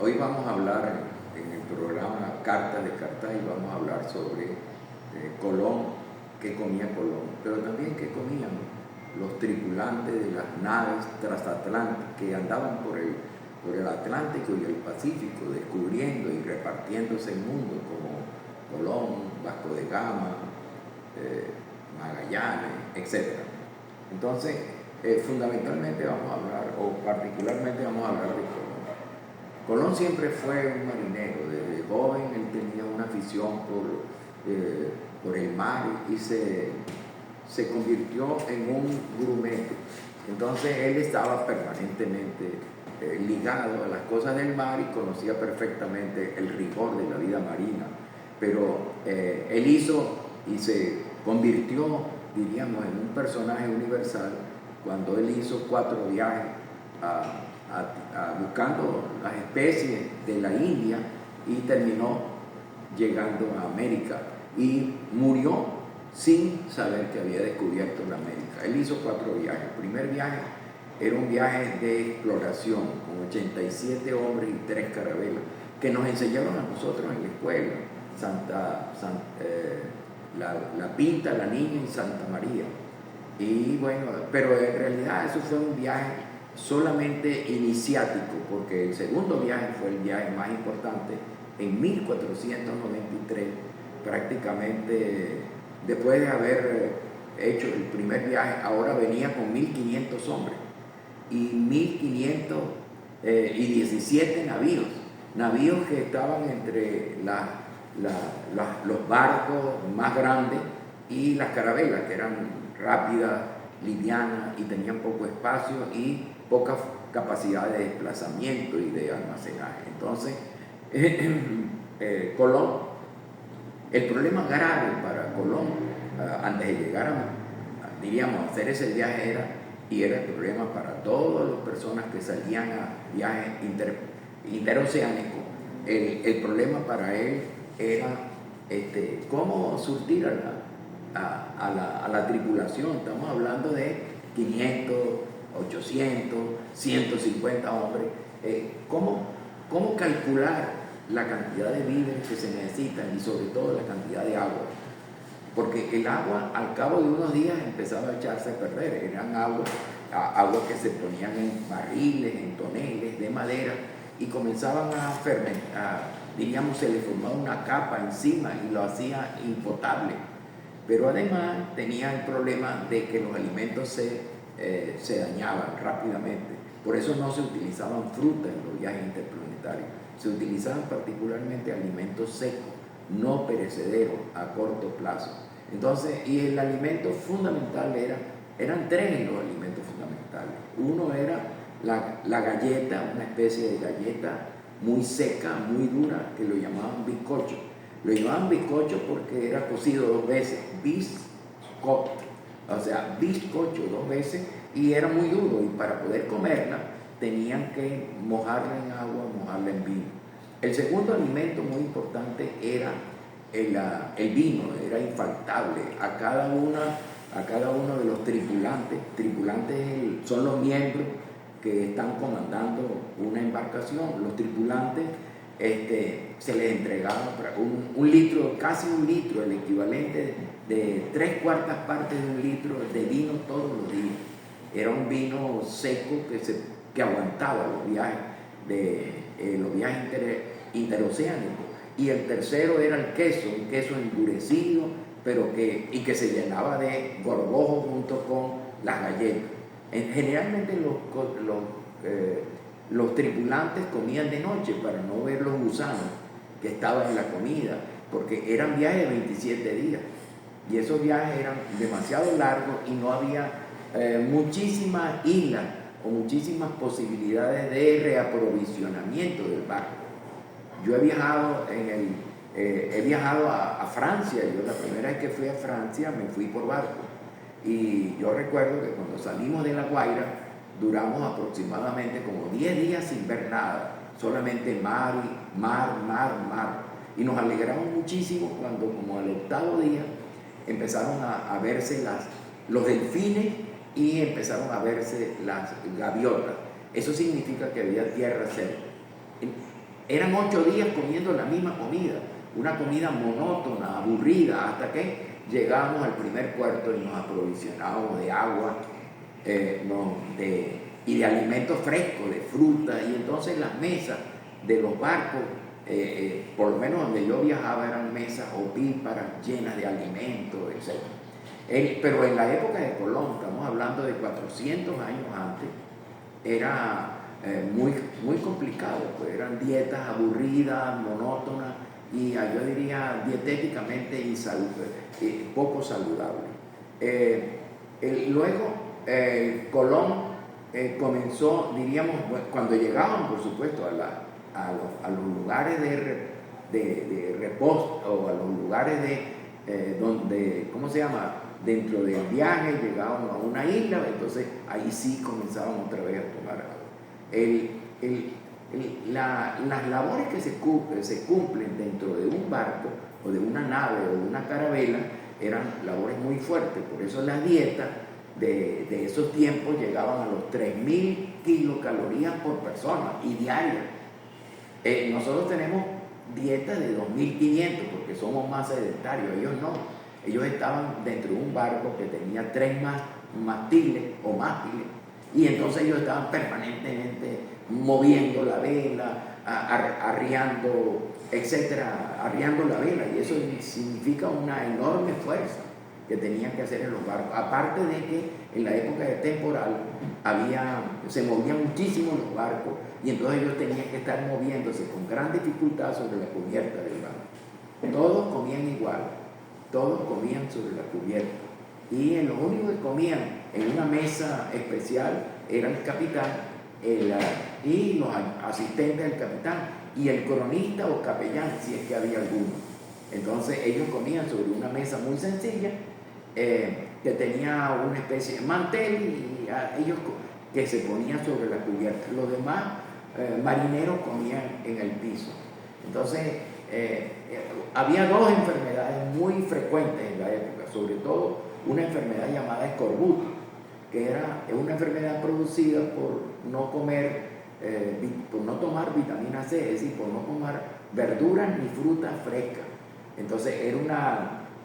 Hoy vamos a hablar en el programa Cartas de Cartagena y vamos a hablar sobre Colón, qué comía Colón, pero también qué comían los tripulantes de las naves transatlánticas que andaban por el Atlántico y el Pacífico, descubriendo y repartiéndose el mundo, como Colón, Vasco de Gama, Magallanes, etc. Entonces, fundamentalmente vamos a hablar, o particularmente vamos a hablar de Colón. Colón siempre fue un marinero. Desde joven él tenía una afición por el mar y se convirtió en un grumete. Entonces él estaba permanentemente ligado a las cosas del mar y conocía perfectamente el rigor de la vida marina. Pero él hizo y se convirtió, diríamos, en un personaje universal cuando él hizo 4 viajes buscando las especies de la India y terminó llegando a América y murió sin saber que había descubierto la América. Él hizo 4 viajes. El primer viaje era un viaje de exploración con 87 hombres y 3 carabelas que nos enseñaron a nosotros en la escuela, la Pinta, la Niña y Santa María. Y bueno, pero en realidad eso fue un viaje solamente iniciático, porque el segundo viaje fue el viaje más importante en 1493, prácticamente después de haber hecho el primer viaje. Ahora venía con 1500 hombres y 1517 navíos que estaban entre los barcos más grandes y las carabelas, que eran rápidas, livianas y tenían poco espacio y poca capacidad de desplazamiento y de almacenaje. Entonces, Colón, el problema grave para Colón, antes de llegar diríamos, a hacer ese viaje era el problema para todas las personas que salían a viajes interoceánicos. El problema para él era cómo surtir a la tripulación. Estamos hablando de 500, 800, 150 hombres. ¿Cómo calcular la cantidad de víveres que se necesitan y sobre todo la cantidad de agua? Porque el agua al cabo de unos días empezaba a echarse a perder. Eran aguas que se ponían en barriles, en toneles de madera y comenzaban a fermentar. Diríamos, se le formaba una capa encima y lo hacía impotable. Pero además tenía el problema de que los alimentos se dañaban rápidamente. Por eso no se utilizaban frutas en los viajes interplanetarios. Se utilizaban particularmente alimentos secos, no perecederos, a corto plazo. Entonces, y el alimento fundamental eran 3 los alimentos fundamentales. Uno era la galleta, una especie de galleta muy seca, muy dura, que lo llamaban bizcocho. Lo llamaban bizcocho porque era cocido 2 veces, biscot, o sea, bizcocho 2 veces, y era muy duro, y para poder comerla tenían que mojarla en agua, mojarla en vino. El segundo alimento muy importante era el vino, era infaltable a cada uno de los tripulantes. Tripulantes son los miembros que están comandando una embarcación. Los tripulantes se les entregaba un litro, casi un litro, el equivalente de 3/4 partes de un litro de vino todos los días. Era un vino seco que aguantaba los viajes interoceánicos. Y el tercero era el queso, un queso endurecido, y que se llenaba de gorgojos junto con las galletas. Generalmente los tripulantes comían de noche para no ver los gusanos que estaban en la comida, porque eran viajes de 27 días y esos viajes eran demasiado largos y no había muchísimas islas o muchísimas posibilidades de reaprovisionamiento del barco. Yo he viajado a Francia. Yo la primera vez que fui a Francia me fui por barco y yo recuerdo que cuando salimos de La Guaira duramos aproximadamente como 10 días sin ver nada, solamente mar, y nos alegramos muchísimo cuando como al 8º día empezaron a verse los delfines y empezaron a verse las gaviotas. Eso significa que había tierra cerca. Eran 8 días comiendo la misma comida, una comida monótona, aburrida, hasta que llegamos al primer puerto y nos aprovisionábamos de agua y de alimentos frescos, de fruta, y entonces las mesas de los barcos, por lo menos donde yo viajaba, eran mesas opíparas llenas de alimentos, etc. Pero en la época de Colón, estamos hablando de 400 años antes, era muy complicado, pues eran dietas aburridas, monótonas y yo diría dietéticamente poco saludables. Luego Colón comenzó, diríamos, cuando llegaban, por supuesto, a los lugares de reposo o a los lugares donde, ¿cómo se llama? Dentro del viaje llegábamos a una isla, entonces ahí sí comenzábamos otra vez a tomar agua. Las labores que se cumplen dentro de un barco o de una nave o de una carabela eran labores muy fuertes, por eso las dietas de esos tiempos llegaban a los 3.000 kilocalorías por persona y diarias. Nosotros tenemos dietas de 2.500 porque somos más sedentarios, ellos no. Ellos estaban dentro de un barco que tenía 3 mástiles o mástiles, y entonces ellos estaban permanentemente moviendo la vela, arriando, etcétera, arriando la vela, y eso significa una enorme fuerza que tenían que hacer en los barcos. Aparte de que en la época de temporal se movían muchísimo los barcos, y entonces ellos tenían que estar moviéndose con gran dificultad sobre la cubierta del barco. Todos comían igual, todos comían sobre la cubierta, y lo único que comían en una mesa especial era el capitán y los asistentes del capitán y el cronista o capellán, si es que había alguno. Entonces ellos comían sobre una mesa muy sencilla que tenía una especie de mantel, y ellos que se ponían sobre la cubierta. Los demás marineros comían en el piso. Entonces había 2 enfermedades muy frecuentes en la época, sobre todo una enfermedad llamada escorbuto, que era una enfermedad producida por no tomar vitamina C, es decir, por no tomar verduras ni frutas frescas. Entonces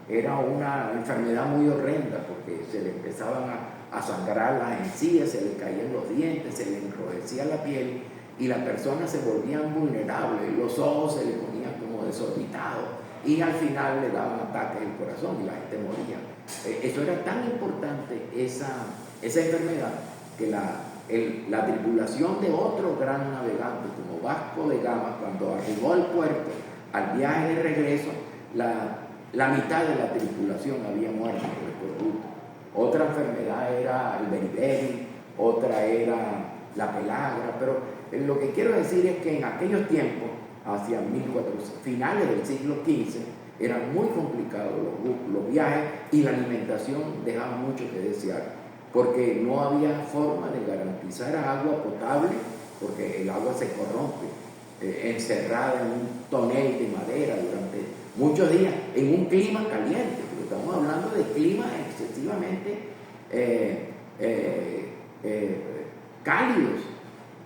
era una enfermedad muy horrenda, porque se le empezaban a sangrar las encías, se le caían los dientes, se le enrojecía la piel y las personas se volvían vulnerables, los ojos se le ponían como desorbitados y al final le daban ataques del corazón y la gente moría. Eso era tan importante, esa enfermedad, que la tripulación de otro gran navegante como Vasco de Gama, cuando arribó al puerto al viaje de regreso, la mitad de la tripulación había muerto por escorbuto. Otra enfermedad era el beriberi, otra era la pelagra, pero lo que quiero decir es que en aquellos tiempos, hacia 1400, finales del siglo XV, eran muy complicados los viajes, y la alimentación dejaba mucho que desear, porque no había forma de garantizar agua potable, porque el agua se corrompe, encerrada en un tonel de madera durante muchos días, en un clima caliente, porque estamos hablando de climas excesivamente cálidos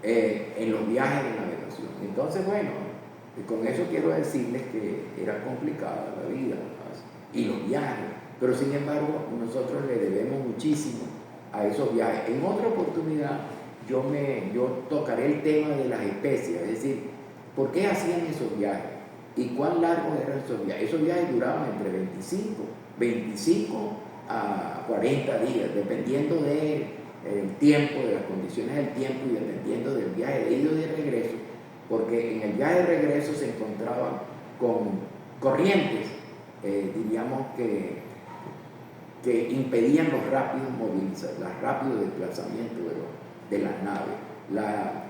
en los viajes de navegación. Entonces, bueno, con eso quiero decirles que era complicada la vida y los viajes, pero sin embargo nosotros le debemos muchísimo a esos viajes. En otra oportunidad yo tocaré el tema de las especies, es decir, ¿por qué hacían esos viajes? ¿Y cuán largos eran esos viajes? Esos viajes duraban entre 25 a 40 días, dependiendo del tiempo, de las condiciones del tiempo y dependiendo del viaje de ida y de regreso, porque en el viaje de regreso se encontraban con corrientes, diríamos que impedían los rápidos desplazamientos de las naves.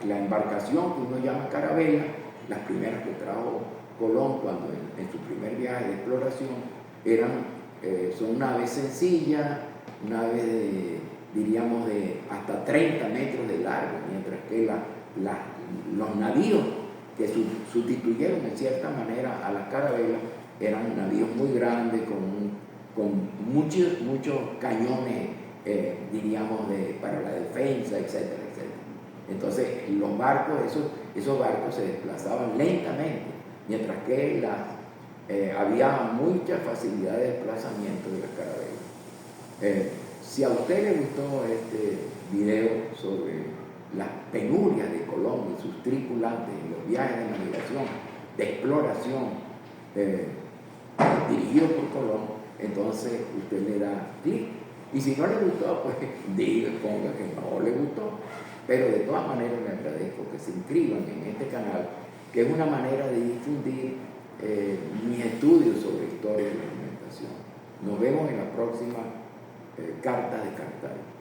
La embarcación que uno llama carabela, las primeras que trajo Colón cuando en su primer viaje de exploración, son naves sencillas, naves diríamos de hasta 30 metros de largo, mientras que los navíos que sustituyeron en cierta manera a las carabelas eran navíos muy grandes con muchos cañones, diríamos, para la defensa, etcétera, etcétera. Entonces los barcos, esos barcos se desplazaban lentamente, mientras que había mucha facilidad de desplazamiento de las carabelas. Si a usted le gustó este video sobre las penurias de Colón y sus tripulantes en los viajes de navegación, de exploración, dirigidos por Colón, entonces usted le da clic. Y si no le gustó, pues ponga que no le gustó. Pero de todas maneras le agradezco que se inscriban en este canal, que es una manera de difundir mis estudios sobre historia y documentación. Nos vemos en la próxima Carta de Cartago.